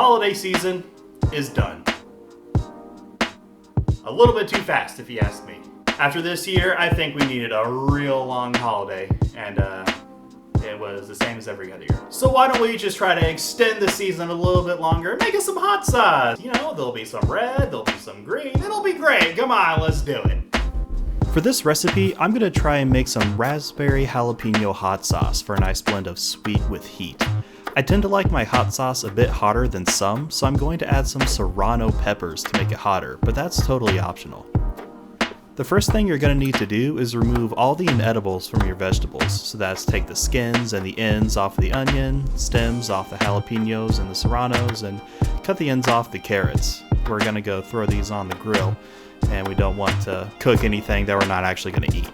holiday season is done. A little bit too fast, if you ask me. After this year, I think we needed a real long holiday, and it was the same as every other year. So why don't we just try to extend the season a little bit longer and make us some hot sauce? You know, there'll be some red, there'll be some green, it'll be great. Come on, let's do it. For this recipe, I'm going to try and make some raspberry jalapeno hot sauce for a nice blend of sweet with heat. I tend to like my hot sauce a bit hotter than some, so I'm going to add some serrano peppers to make it hotter, but that's totally optional. The first thing you're going to need to do is remove all the inedibles from your vegetables. So that's take the skins and the ends off the onion, stems off the jalapenos and the serranos, and cut the ends off the carrots. We're going to go throw these on the grill, and we don't want to cook anything that we're not actually going to eat.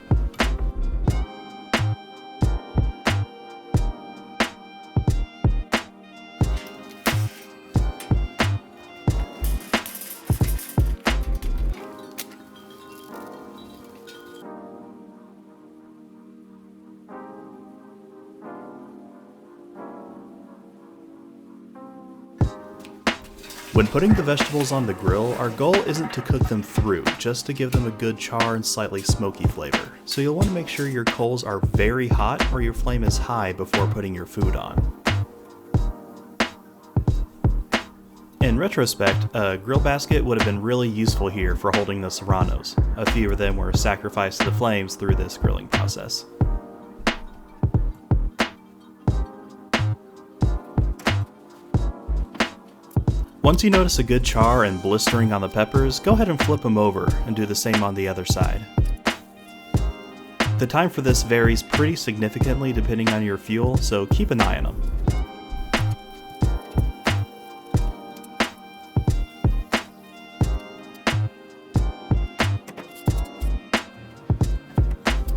When putting the vegetables on the grill, our goal isn't to cook them through, just to give them a good char and slightly smoky flavor. So you'll want to make sure your coals are very hot or your flame is high before putting your food on. In retrospect, a grill basket would have been really useful here for holding the serranos. A few of them were sacrificed to the flames through this grilling process. Once you notice a good char and blistering on the peppers, go ahead and flip them over and do the same on the other side. The time for this varies pretty significantly depending on your fuel, so keep an eye on them.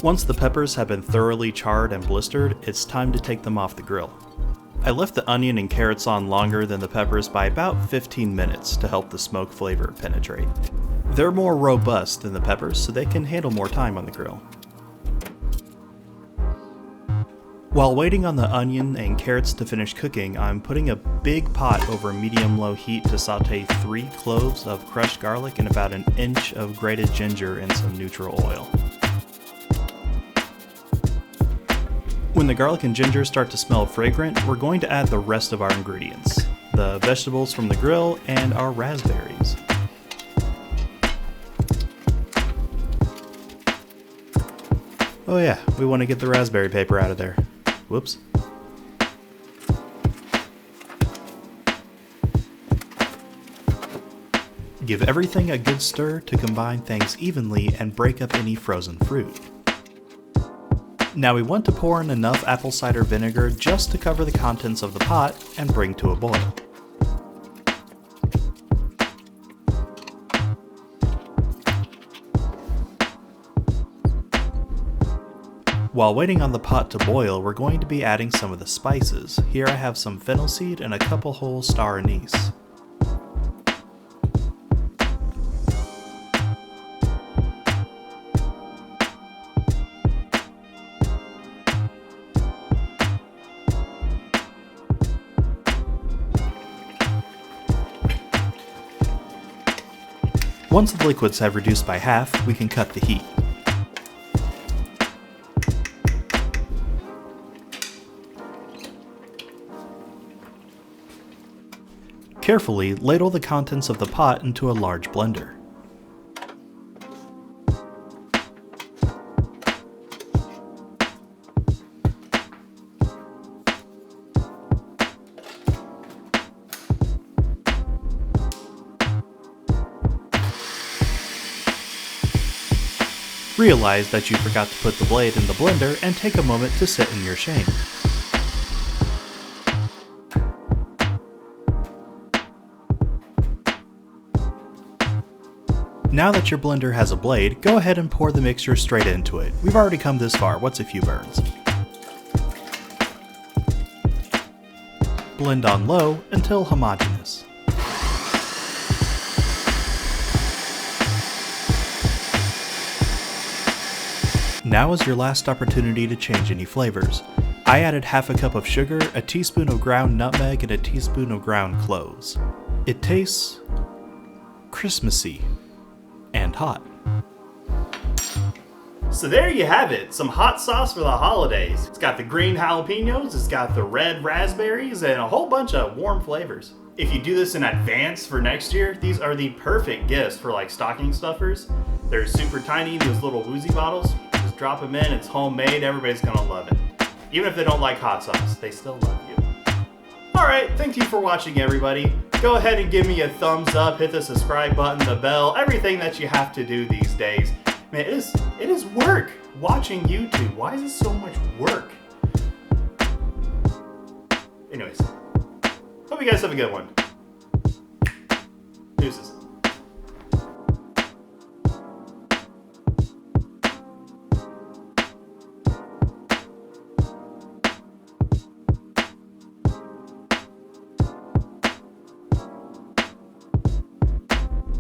Once the peppers have been thoroughly charred and blistered, it's time to take them off the grill. I left the onion and carrots on longer than the peppers by about 15 minutes to help the smoke flavor penetrate. They're more robust than the peppers, so they can handle more time on the grill. While waiting on the onion and carrots to finish cooking, I'm putting a big pot over medium-low heat to saute 3 cloves of crushed garlic and about an inch of grated ginger in some neutral oil. When the garlic and ginger start to smell fragrant, we're going to add the rest of our ingredients, the vegetables from the grill and our raspberries. Oh yeah, we want to get the raspberry paper out of there. Whoops. Give everything a good stir to combine things evenly and break up any frozen fruit. Now we want to pour in enough apple cider vinegar just to cover the contents of the pot and bring to a boil. While waiting on the pot to boil, we're going to be adding some of the spices. Here I have some fennel seed and a couple whole star anise. Once the liquids have reduced by half, we can cut the heat. Carefully ladle the contents of the pot into a large blender. Realize that you forgot to put the blade in the blender and take a moment to sit in your shame. Now that your blender has a blade, go ahead and pour the mixture straight into it. We've already come this far, what's a few burns? Blend on low until homogeneous. Now is your last opportunity to change any flavors. I added half a cup of sugar, a teaspoon of ground nutmeg, and a teaspoon of ground cloves. It tastes Christmassy and hot. So there you have it, some hot sauce for the holidays. It's got the green jalapenos, it's got the red raspberries, and a whole bunch of warm flavors. If you do this in advance for next year, these are the perfect gifts for like stocking stuffers. They're super tiny, those little woozy bottles. Just drop them in, it's homemade, everybody's gonna love it. Even if they don't like hot sauce, they still love you. Alright, thank you for watching everybody. Go ahead and give me a thumbs up, hit the subscribe button, the bell, everything that you have to do these days. Man, it is work watching YouTube. Why is it so much work? Anyways, hope you guys have a good one. Deuces.